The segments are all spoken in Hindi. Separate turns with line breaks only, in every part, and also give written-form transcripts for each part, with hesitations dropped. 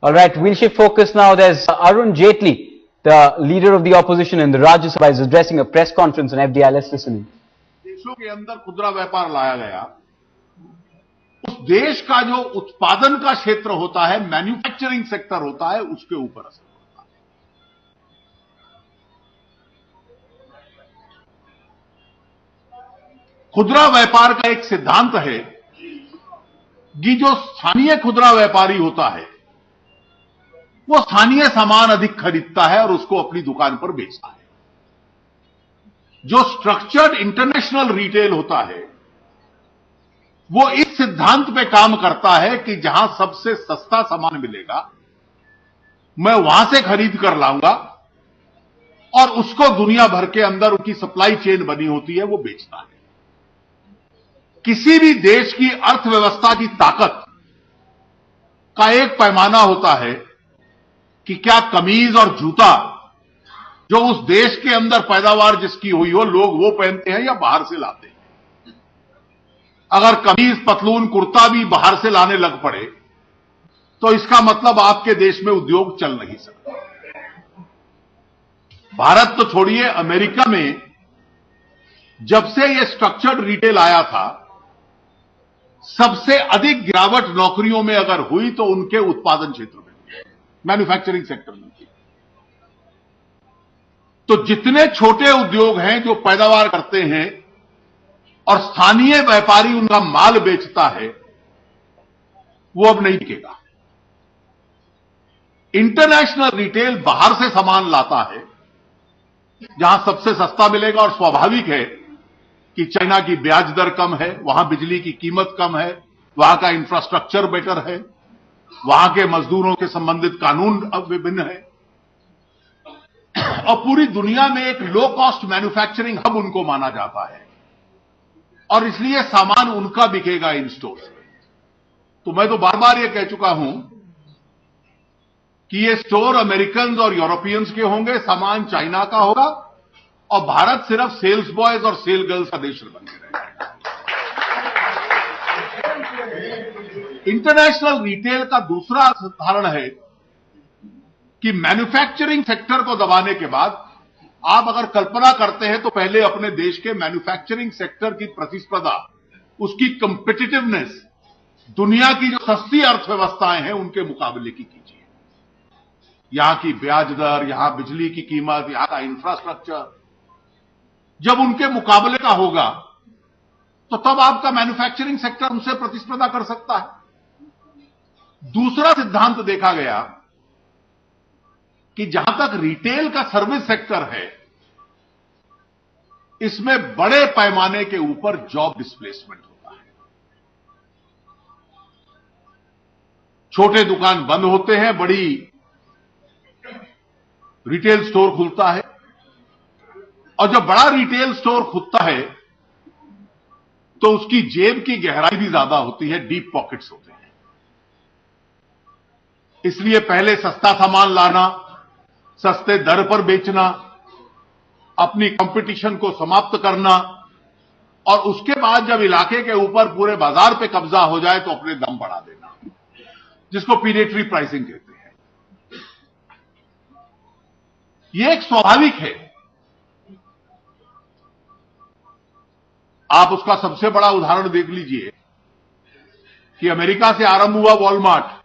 All right, we'll shift focus now. There's Arun Jaitley, the leader of the opposition in the Rajya Sabha, is addressing a press conference on FDI. Let's listen in.
देशों के अंदर खुदरा व्यापार लाया गया, उस देश का जो उत्पादन का क्षेत्र होता है, मैन्युफैक्चरिंग सेक्टर होता है, उसके ऊपर असर पड़ता है। खुदरा व्यापार का एक सिद्धांत है कि जो स्थानीय खुदरा व्यापारी होता है वो स्थानीय सामान अधिक खरीदता है और उसको अपनी दुकान पर बेचता है। जो स्ट्रक्चर्ड इंटरनेशनल रिटेल होता है वो इस सिद्धांत पे काम करता है कि जहां सबसे सस्ता सामान मिलेगा मैं वहां से खरीद कर लाऊंगा और उसको दुनिया भर के अंदर उनकी सप्लाई चेन बनी होती है वो बेचता है। किसी भी देश की अर्थव्यवस्था की ताकत का एक पैमाना होता है कि क्या कमीज और जूता जो उस देश के अंदर पैदावार जिसकी हुई हो लोग वो पहनते हैं या बाहर से लाते हैं। अगर कमीज पतलून कुर्ता भी बाहर से लाने लग पड़े तो इसका मतलब आपके देश में उद्योग चल नहीं सकता। भारत तो छोड़िए, अमेरिका में जब से ये स्ट्रक्चर्ड रिटेल आया था सबसे अधिक गिरावट नौकरियों में अगर हुई तो उनके उत्पादन क्षेत्र में, मैन्युफैक्चरिंग सेक्टर में थी। तो जितने छोटे उद्योग हैं जो पैदावार करते हैं और स्थानीय व्यापारी उनका माल बेचता है वो अब नहीं बिकेगा। इंटरनेशनल रिटेल बाहर से सामान लाता है जहां सबसे सस्ता मिलेगा और स्वाभाविक है कि चाइना की ब्याज दर कम है, वहां बिजली की कीमत कम है, वहां का इंफ्रास्ट्रक्चर बेटर है, वहां के मजदूरों के संबंधित कानून अब विभिन्न है और पूरी दुनिया में एक लो कॉस्ट मैन्युफैक्चरिंग हब उनको माना जाता है और इसलिए सामान उनका बिकेगा इन स्टोर में। तो मैं तो बार बार ये कह चुका हूं कि ये स्टोर अमेरिकन और यूरोपियंस के होंगे, सामान चाइना का होगा और भारत सिर्फ सेल्स बॉयज और सेल गर्ल्स का देश बन के रहेगा। इंटरनेशनल रिटेल का दूसरा उदाहरण है कि मैन्युफैक्चरिंग सेक्टर को दबाने के बाद आप अगर कल्पना करते हैं तो पहले अपने देश के मैन्युफैक्चरिंग सेक्टर की प्रतिस्पर्धा, उसकी कंपिटिटिवनेस दुनिया की जो सस्ती अर्थव्यवस्थाएं हैं उनके मुकाबले की कीजिए। यहां की ब्याज दर, यहां बिजली की कीमत, यहां का इंफ्रास्ट्रक्चर जब उनके मुकाबले का होगा तो तब आपका मैन्युफैक्चरिंग सेक्टर उनसे प्रतिस्पर्धा कर सकता है। दूसरा सिद्धांत देखा गया कि जहां तक रिटेल का सर्विस सेक्टर है इसमें बड़े पैमाने के ऊपर जॉब डिस्प्लेसमेंट होता है। छोटे दुकान बंद होते हैं, बड़ी रिटेल स्टोर खुलता है और जब बड़ा रिटेल स्टोर खुलता है तो उसकी जेब की गहराई भी ज्यादा होती है, डीप पॉकेट्स होते हैं। इसलिए पहले सस्ता सामान लाना, सस्ते दर पर बेचना, अपनी कंपटीशन को समाप्त करना और उसके बाद जब इलाके के ऊपर पूरे बाजार पे कब्जा हो जाए तो अपने दम बढ़ा देना, जिसको पीडिएटरी प्राइसिंग कहते हैं। यह एक स्वाभाविक है। आप उसका सबसे बड़ा उदाहरण देख लीजिए कि अमेरिका से आरंभ हुआ वॉलमार्ट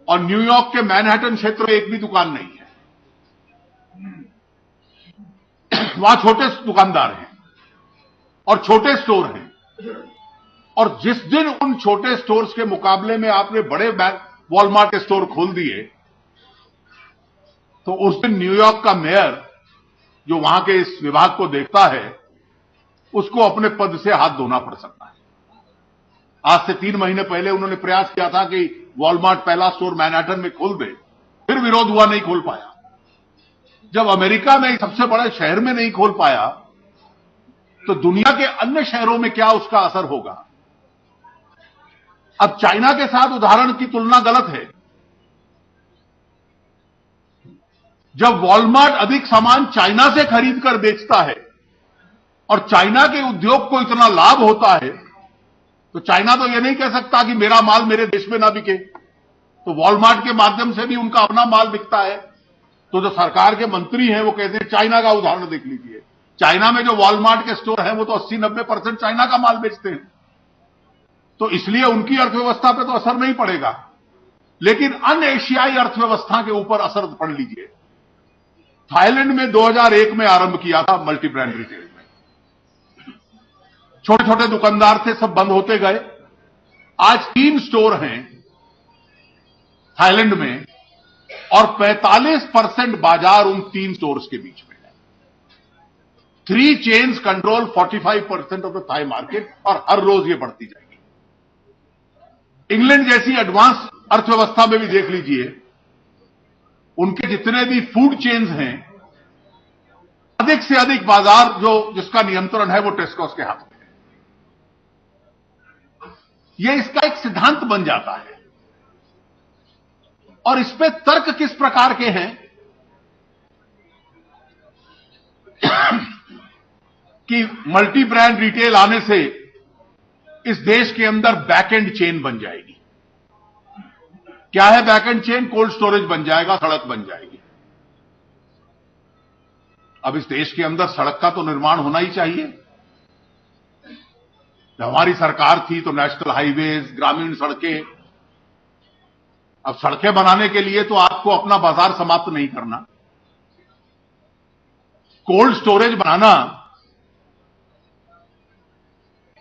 और न्यूयॉर्क के मैनहट्टन क्षेत्र में एक भी दुकान नहीं है। वहां छोटे दुकानदार हैं और छोटे स्टोर हैं और जिस दिन उन छोटे स्टोर्स के मुकाबले में आपने बड़े वॉलमार्ट के स्टोर खोल दिए तो उस दिन न्यूयॉर्क का मेयर जो वहां के इस विभाग को देखता है उसको अपने पद से हाथ धोना पड़ सकता है। आज से 3 महीने पहले उन्होंने प्रयास किया था कि वॉलमार्ट पहला स्टोर मैनहट्टन में खोल दे, फिर विरोध हुआ, नहीं खोल पाया। जब अमेरिका में सबसे बड़े शहर में नहीं खोल पाया तो दुनिया के अन्य शहरों में क्या उसका असर होगा। अब चाइना के साथ उदाहरण की तुलना गलत है। जब वॉलमार्ट अधिक सामान चाइना से खरीद कर बेचता है और चाइना के उद्योग को इतना लाभ होता है तो चाइना तो यह नहीं कह सकता कि मेरा माल मेरे देश में ना बिके। तो वॉलमार्ट के माध्यम से भी उनका अपना माल बिकता है। तो जो सरकार के मंत्री हैं वो कहते हैं, चाइना का उदाहरण देख लीजिए, चाइना में जो वॉलमार्ट के स्टोर हैं वो तो 80-90% चाइना का माल बेचते हैं। तो इसलिए उनकी अर्थव्यवस्था पे तो असर नहीं पड़ेगा, लेकिन अन्य एशियाई अर्थव्यवस्था के ऊपर असर पड़ लीजिए। थाईलैंड में 2001 में आरंभ किया था मल्टी ब्रांड रिटेल में, छोटे छोटे दुकानदार थे, सब बंद होते गए। आज 3 स्टोर हैं थाईलैंड में और 45% बाजार उन 3 स्टोर्स के बीच में है। 3 chains control 45% of the Thai market और हर रोज ये बढ़ती जाएगी। इंग्लैंड जैसी एडवांस अर्थव्यवस्था में भी देख लीजिए, उनके जितने भी फूड चेन्स हैं, अधिक से अधिक बाजार जिसका नियंत्रण है वो टेस्कोस के हाथ में है। यह इसका एक सिद्धांत बन जाता है। और इस पे तर्क किस प्रकार के हैं कि मल्टी ब्रांड रिटेल आने से इस देश के अंदर बैक एंड चेन बन जाएगी। क्या है back and chain? Cold storage बन जाएगा, सड़क बन जाएगी। अब इस देश के अंदर सड़क का तो निर्माण होना ही चाहिए। जब हमारी सरकार थी तो नेशनल हाईवेज, ग्रामीण सड़कें। अब सड़कें बनाने के लिए तो आपको अपना बाजार समाप्त नहीं करना। कोल्ड स्टोरेज बनाना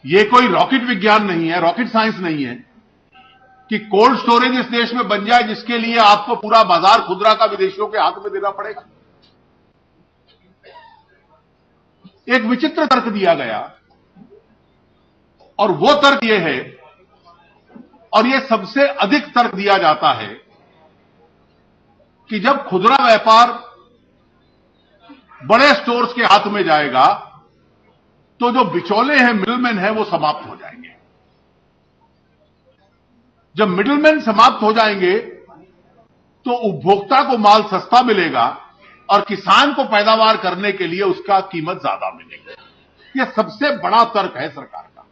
यह कोई रॉकेट विज्ञान नहीं है, रॉकेट साइंस नहीं है कि कोल्ड स्टोरेज इस देश में बन जाए जिसके लिए आपको पूरा बाजार खुदरा का विदेशियों के हाथ में देना पड़ेगा। एक विचित्र तर्क दिया गया और वो तर्क यह है, और यह सबसे अधिक तर्क दिया जाता है कि जब खुदरा व्यापार बड़े स्टोर्स के हाथ में जाएगा तो जो बिचौले हैं, मिडलमैन हैं, वो समाप्त हो जाएंगे। जब मिडलमैन समाप्त हो जाएंगे तो उपभोक्ता को माल सस्ता मिलेगा और किसान को पैदावार करने के लिए उसका कीमत ज्यादा मिलेगी। यह सबसे बड़ा तर्क है सरकार का।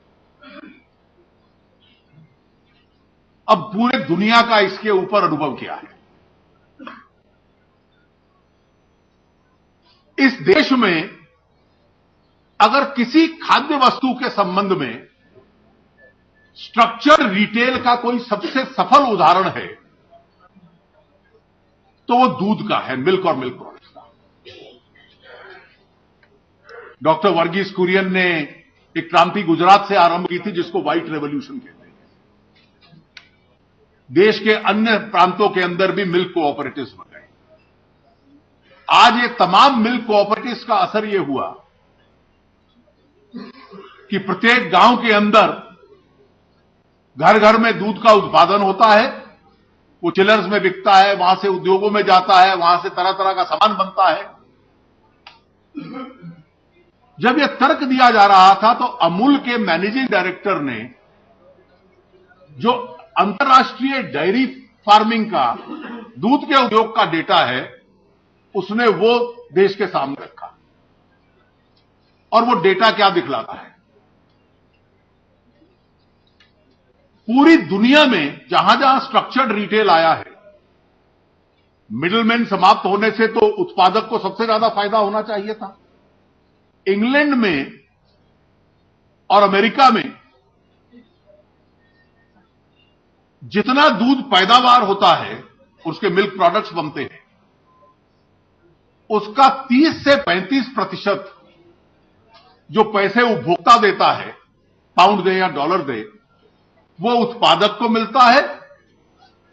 अब पूरे दुनिया का इसके ऊपर अनुभव क्या है? इस देश में अगर किसी खाद्य वस्तु के संबंध में स्ट्रक्चर रिटेल का कोई सबसे सफल उदाहरण है तो वो दूध का है, मिल्क और मिल्क प्रोडक्ट्स का। डॉक्टर वर्गीस कुरियन ने एक क्रांति गुजरात से आरंभ की थी जिसको व्हाइट रेवोल्यूशन कहते हैं। देश के अन्य प्रांतों के अंदर भी मिल्क कोऑपरेटिव्स बन गए। आज ये तमाम मिल्क कोऑपरेटिव्स का असर यह हुआ कि प्रत्येक गांव के अंदर घर घर में दूध का उत्पादन होता है, वो चिलर्स में बिकता है, वहां से उद्योगों में जाता है, वहां से तरह तरह का सामान बनता है। जब यह तर्क दिया जा रहा था तो अमूल के मैनेजिंग डायरेक्टर ने जो अंतर्राष्ट्रीय डेयरी फार्मिंग का, दूध के उद्योग का डेटा है, उसने वो देश के सामने रखा। और वो डेटा क्या दिखलाता है? पूरी दुनिया में जहां जहां स्ट्रक्चर्ड रिटेल आया है, मिडलमैन समाप्त होने से तो उत्पादक को सबसे ज्यादा फायदा होना चाहिए था। इंग्लैंड में और अमेरिका में जितना दूध पैदावार होता है, उसके मिल्क प्रोडक्ट्स बनते हैं, उसका 30 से 35% जो पैसे उपभोक्ता देता है, पाउंड दे या डॉलर दे, वो उत्पादक को मिलता है।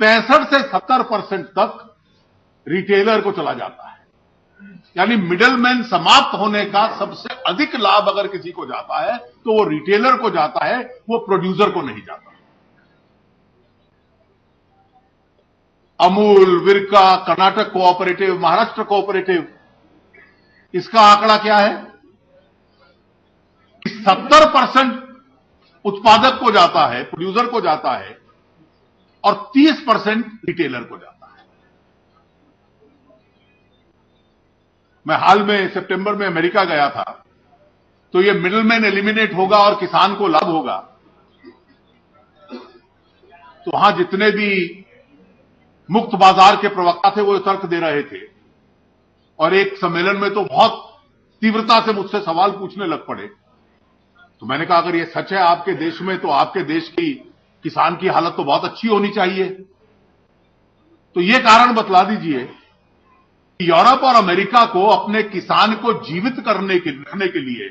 65 से 70% तक रिटेलर को चला जाता है। यानी मिडलमैन समाप्त होने का सबसे अधिक लाभ अगर किसी को जाता है तो वो रिटेलर को जाता है, वो प्रोड्यूसर को नहीं जाता। अमूल, विरका, कर्नाटक कोऑपरेटिव, महाराष्ट्र कोऑपरेटिव, इसका आंकड़ा क्या है? 70% उत्पादक को जाता है, प्रोड्यूसर को जाता है, और 30% रिटेलर को जाता है। मैं हाल में सितंबर में अमेरिका गया था, तो ये मिडलमैन एलिमिनेट होगा और किसान को लाभ होगा। तो वहां जितने भी मुक्त बाजार के प्रवक्ता थे, वो तर्क दे रहे थे और एक सम्मेलन में तो बहुत तीव्रता से मुझसे सवाल पूछने लग पड़े। तो मैंने कहा अगर ये सच है आपके देश में, तो आपके देश की किसान की हालत तो बहुत अच्छी होनी चाहिए। तो ये कारण बतला दीजिए कि यूरोप और अमेरिका को अपने किसान को जीवित रखने के लिए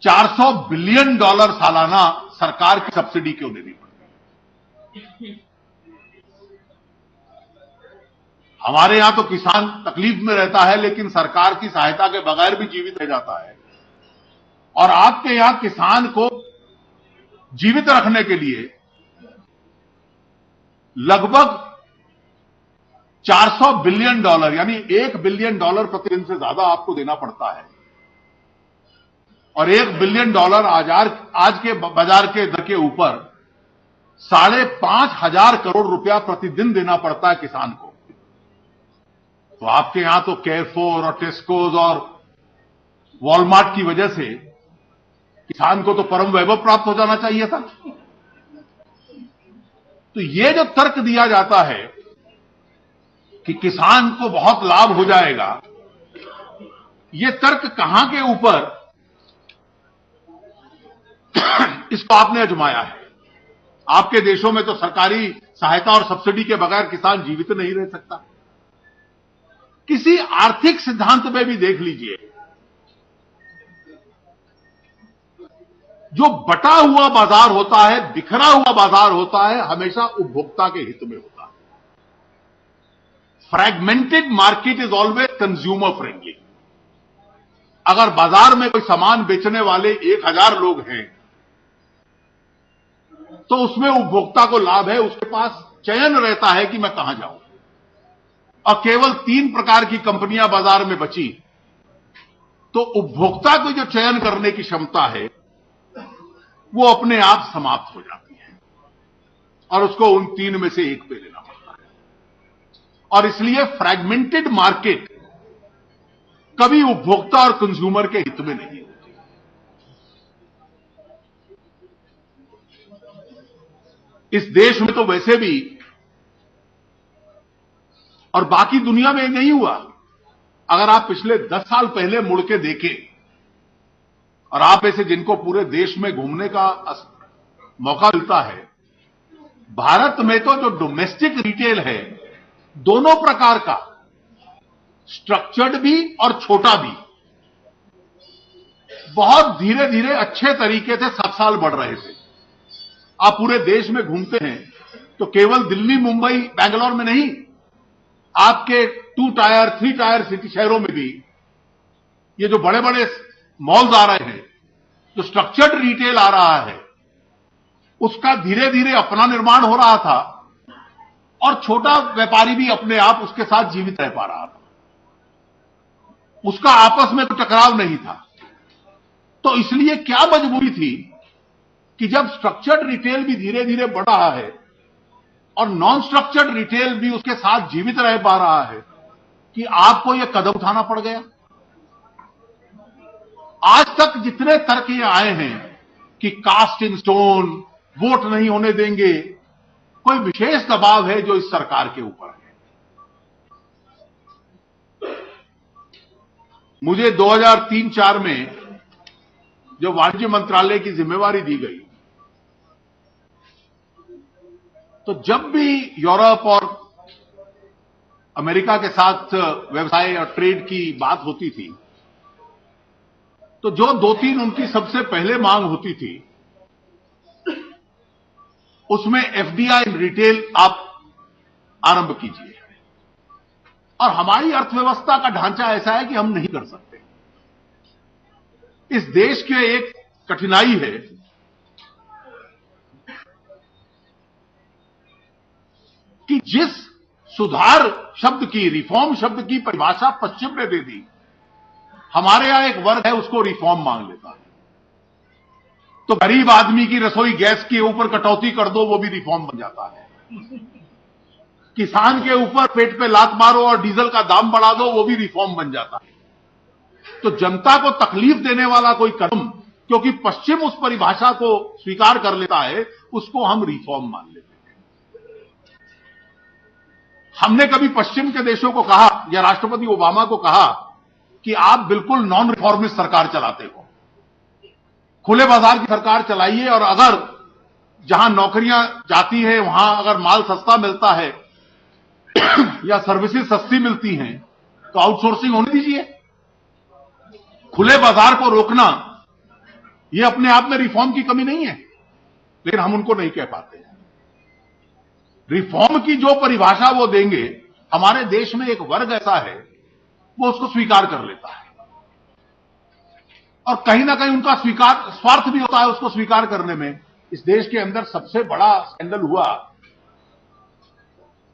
$400 बिलियन सालाना सरकार की सब्सिडी क्यों देनी पड़ती है? हमारे यहां तो किसान तकलीफ में रहता है, लेकिन सरकार की सहायता के बगैर भी जीवित रह जाता है। और आपके यहां किसान को जीवित रखने के लिए लगभग $400 बिलियन यानी $1 बिलियन प्रतिदिन से ज्यादा आपको देना पड़ता है। और $1 बिलियन आज के बाजार के दर के ऊपर 5,500 करोड़ रुपया प्रतिदिन देना पड़ता है किसान को। तो आपके यहां तो केयरफोर और टेस्कोज और वॉलमार्ट की वजह से किसान को तो परम वैभव प्राप्त हो जाना चाहिए था। तो ये जो तर्क दिया जाता है कि किसान को बहुत लाभ हो जाएगा, ये तर्क कहां के ऊपर इसको आपने आजमाया है? आपके देशों में तो सरकारी सहायता और सब्सिडी के बगैर किसान जीवित नहीं रह सकता। किसी आर्थिक सिद्धांत में भी देख लीजिए, जो बटा हुआ बाजार होता है, बिखरा हुआ बाजार होता है, हमेशा उपभोक्ता के हित में होता है। Fragmented market is always consumer friendly. अगर बाजार में कोई सामान बेचने वाले 1,000 लोग हैं, तो उसमें उपभोक्ता को लाभ है, उसके पास चयन रहता है कि मैं कहां जाऊं। और केवल 3 प्रकार की कंपनियां बाजार में बची, तो उपभोक्ता को जो चयन करने की क्षमता है वो अपने आप समाप्त हो जाती है और उसको उन 3 में से एक पे लेना पड़ता है। और इसलिए फ्रैगमेंटेड मार्केट कभी उपभोक्ता और कंज्यूमर के हित में नहीं होती। इस देश में तो वैसे भी और बाकी दुनिया में नहीं हुआ। अगर आप पिछले 10 साल पहले मुड़ के देखें, और आप ऐसे जिनको पूरे देश में घूमने का मौका मिलता है, भारत में तो जो डोमेस्टिक रिटेल है, दोनों प्रकार का, स्ट्रक्चर्ड भी और छोटा भी, बहुत धीरे धीरे अच्छे तरीके से 7 साल बढ़ रहे थे। आप पूरे देश में घूमते हैं तो केवल दिल्ली, मुंबई, बैंगलोर में नहीं, आपके 2 टायर 3 टायर सिटी शहरों में भी ये जो बड़े बड़े मॉल्स आ रहे हैं, जो स्ट्रक्चर्ड रिटेल आ रहा है, उसका धीरे धीरे अपना निर्माण हो रहा था और छोटा व्यापारी भी अपने आप उसके साथ जीवित रह पा रहा था। उसका आपस में कोई टकराव नहीं था। तो इसलिए क्या मजबूरी थी कि जब स्ट्रक्चर्ड रिटेल भी धीरे धीरे बढ़ रहा है और नॉन स्ट्रक्चर्ड रिटेल भी उसके साथ जीवित रह पा रहा है, कि आपको यह कदम उठाना पड़ गया। आज तक जितने तर्क ये आए हैं कि कास्ट इन स्टोन, वोट नहीं होने देंगे, कोई विशेष दबाव है जो इस सरकार के ऊपर है। मुझे 2003-4 में जब वाणिज्य मंत्रालय की जिम्मेवारी दी गई, तो जब भी यूरोप और अमेरिका के साथ व्यवसाय और ट्रेड की बात होती थी, तो जो 2-3 उनकी सबसे पहले मांग होती थी, उसमें एफडीआई रिटेल आप आरंभ कीजिए। और हमारी अर्थव्यवस्था का ढांचा ऐसा है कि हम नहीं कर सकते। इस देश के एक कठिनाई है कि जिस सुधार शब्द की, रिफॉर्म शब्द की परिभाषा पश्चिम ने दे दी, हमारे यहां एक वर्ग है उसको रिफॉर्म मांग लेता है। तो गरीब आदमी की रसोई गैस के ऊपर कटौती कर दो, वो भी रिफॉर्म बन जाता है। किसान के ऊपर पेट पे लात मारो और डीजल का दाम बढ़ा दो, वो भी रिफॉर्म बन जाता है। तो जनता को तकलीफ देने वाला कोई कदम, क्योंकि पश्चिम उस परिभाषा को स्वीकार कर लेता है, उसको हम रिफॉर्म मान लेते हैं। हमने कभी पश्चिम के देशों को कहा या राष्ट्रपति ओबामा को कहा कि आप बिल्कुल नॉन रिफॉर्मिस्ट सरकार चलाते हो, खुले बाजार की सरकार चलाइए, और अगर जहां नौकरियां जाती है वहां अगर माल सस्ता मिलता है या सर्विसेज सस्ती मिलती हैं तो आउटसोर्सिंग होने दीजिए। खुले बाजार को रोकना यह अपने आप में रिफॉर्म की कमी नहीं है, लेकिन हम उनको नहीं कह पाते। रिफॉर्म की जो परिभाषा वो देंगे, हमारे देश में एक वर्ग ऐसा है वो उसको स्वीकार कर लेता है, और कहीं ना कहीं उनका स्वार्थ भी होता है उसको स्वीकार करने में। इस देश के अंदर सबसे बड़ा स्कैंडल हुआ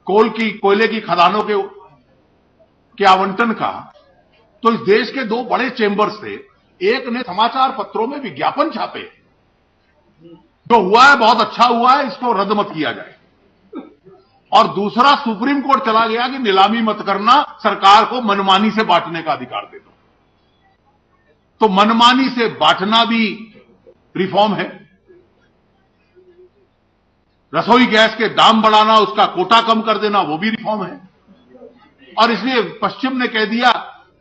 कोयले की खदानों के आवंटन का, तो इस देश के दो बड़े चेंबर्स थे, एक ने समाचार पत्रों में विज्ञापन छापे, जो हुआ है बहुत अच्छा हुआ है, इसको रद्द मत किया जाए, और दूसरा सुप्रीम कोर्ट चला गया कि नीलामी मत करना, सरकार को मनमानी से बांटने का अधिकार दे दो। तो मनमानी से बांटना भी रिफॉर्म है। रसोई गैस के दाम बढ़ाना, उसका कोटा कम कर देना, वो भी रिफॉर्म है। और इसलिए पश्चिम ने कह दिया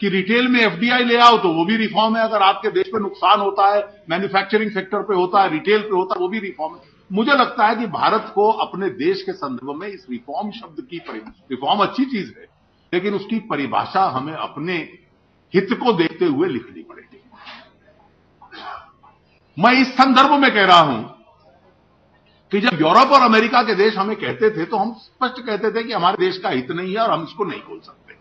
कि रिटेल में एफडीआई ले आओ, तो वो भी रिफॉर्म है। अगर आपके देश पे नुकसान होता है, मैन्युफैक्चरिंग सेक्टर पे होता है, रिटेल पे होता है, वो भी रिफॉर्म है। मुझे लगता है कि भारत को अपने देश के संदर्भ में इस रिफॉर्म शब्द की रिफॉर्म अच्छी चीज है, लेकिन उसकी परिभाषा हमें अपने हित को देखते हुए लिखनी पड़ेगी। मैं इस संदर्भ में कह रहा हूं कि जब यूरोप और अमेरिका के देश हमें कहते थे तो हम स्पष्ट कहते थे कि हमारे देश का हित नहीं है और हम इसको नहीं खोल सकते।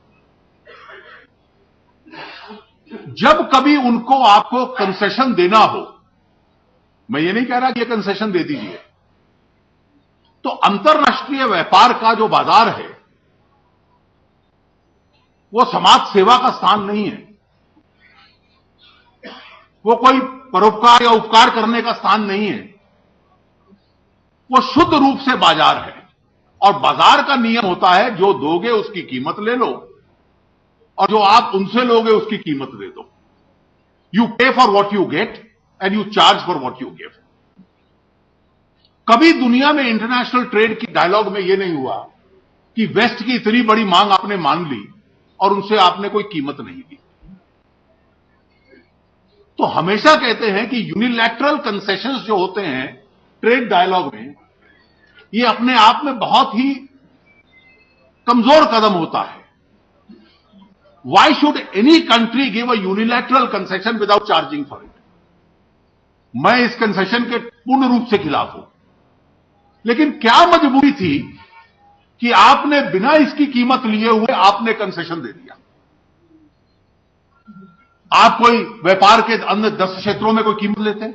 जब कभी उनको आपको कंसेशन देना हो, मैं ये नहीं कह रहा कि ये कंसेशन दे दीजिए, तो अंतरराष्ट्रीय व्यापार का जो बाजार है वो समाज सेवा का स्थान नहीं है, वो कोई परोपकार या उपकार करने का स्थान नहीं है, वो शुद्ध रूप से बाजार है। और बाजार का नियम होता है जो दोगे उसकी कीमत ले लो, और जो आप उनसे लोगे उसकी कीमत दे दो। यू पे for what you get and you charge for what you give. कभी दुनिया में इंटरनेशनल ट्रेड की डायलॉग में यह नहीं हुआ कि वेस्ट की इतनी बड़ी मांग आपने मान ली और उनसे आपने कोई कीमत नहीं दी। तो हमेशा कहते हैं कि यूनिलैटरल कंसेशंस जो होते हैं ट्रेड डायलॉग में, ये अपने आप में बहुत ही कमजोर कदम होता है। Why should any country give a unilateral concession without charging for it? मैं इस कंसेशन के पूर्ण रूप से खिलाफ हूं, लेकिन क्या मजबूरी थी कि आपने बिना इसकी कीमत लिए हुए आपने कंसेशन दे दिया? आप कोई व्यापार के अन्य 10 क्षेत्रों में कोई कीमत लेते हैं?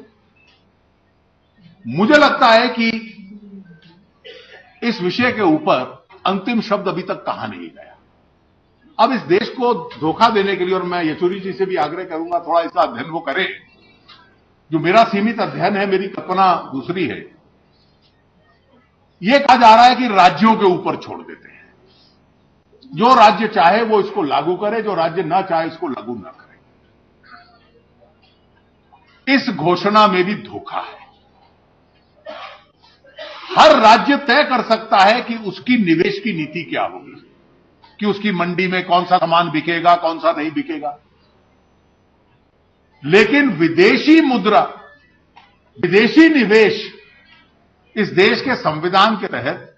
मुझे लगता है कि इस विषय के ऊपर अंतिम शब्द अभी तक कहा नहीं गया। अब इस देश को धोखा देने के लिए, और मैं येचुरी जी से भी आग्रह करूंगा थोड़ा इसका अध्ययन वो करें, जो मेरा सीमित अध्ययन है, मेरी कल्पना दूसरी है। यह कहा जा रहा है कि राज्यों के ऊपर छोड़ देते हैं, जो राज्य चाहे वो इसको लागू करे, जो राज्य ना चाहे इसको लागू ना करे। इस घोषणा में भी धोखा है। हर राज्य तय कर सकता है कि उसकी निवेश की नीति क्या होगी, कि उसकी मंडी में कौन सा सामान बिकेगा, कौन सा नहीं बिकेगा। लेकिन विदेशी मुद्रा, विदेशी निवेश इस देश के संविधान के तहत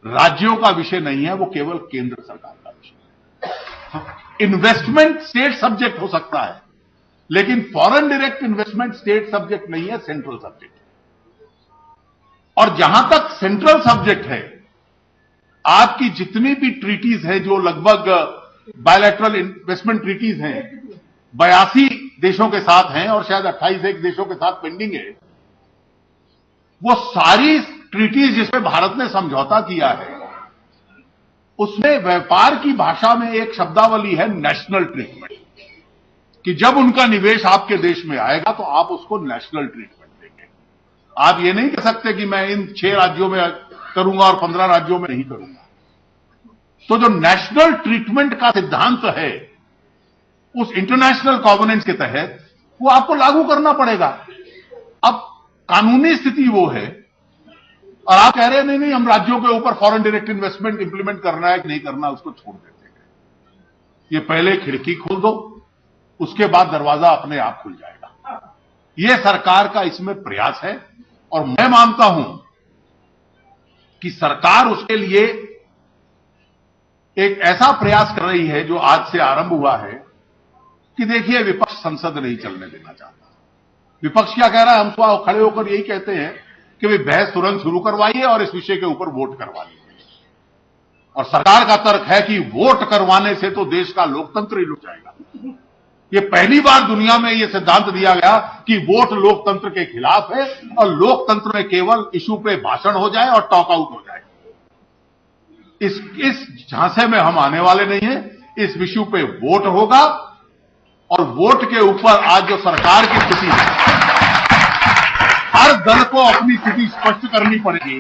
राज्यों का विषय नहीं है, वो केवल केंद्र सरकार का विषय है। इन्वेस्टमेंट स्टेट सब्जेक्ट हो सकता है, लेकिन foreign direct investment state subject नहीं है, सेंट्रल सब्जेक्ट है। और जहां तक सेंट्रल सब्जेक्ट है, आपकी जितनी भी ट्रीटीज है, जो लगभग बायलैटरल इन्वेस्टमेंट ट्रीटीज हैं, 82 देशों के साथ हैं और शायद 28 एक देशों के साथ पेंडिंग है, वो सारी ट्रीटीज जिसमें भारत ने समझौता किया है, उसमें व्यापार की भाषा में एक शब्दावली है नेशनल ट्रीटमेंट, कि जब उनका निवेश आपके देश में आएगा तो आप उसको नेशनल ट्रीटमेंट देंगे। आप ये नहीं कह सकते कि मैं इन 6 राज्यों में करूंगा और 15 राज्यों में नहीं करूंगा। तो जो नेशनल ट्रीटमेंट का सिद्धांत है, उस इंटरनेशनल कॉवेनेंस के तहत वो आपको लागू करना पड़ेगा। अब कानूनी स्थिति वो है और आप कह रहे हैं नहीं हम राज्यों के ऊपर फॉरेन डायरेक्ट इन्वेस्टमेंट इंप्लीमेंट करना है कि नहीं करना उसको छोड़ देते हैं। ये पहले खिड़की खोल दो, उसके बाद दरवाजा अपने आप खुल जाएगा। ये सरकार का इसमें प्रयास है और मैं मानता हूं कि सरकार उसके लिए एक ऐसा प्रयास कर रही है जो आज से आरंभ हुआ है कि देखिए विपक्ष संसद नहीं चलने देना चाहता। विपक्ष क्या कह रहा है, हम तो खड़े होकर यही कहते हैं कि भाई बहस तुरंत शुरू करवाइए और इस विषय के ऊपर वोट करवा लीजिए। और सरकार का तर्क है कि वोट करवाने से तो देश का लोकतंत्र ही लुट जाएगा। ये पहली बार दुनिया में यह सिद्धांत दिया गया कि वोट लोकतंत्र के खिलाफ है और लोकतंत्र में केवल इशू पे भाषण हो जाए और टॉक आउट हो जाए। इस झांसे में हम आने वाले नहीं हैं। इस इशू पे वोट होगा और वोट के ऊपर आज जो सरकार की स्थिति है, हर दल को अपनी स्थिति स्पष्ट करनी पड़ेगी।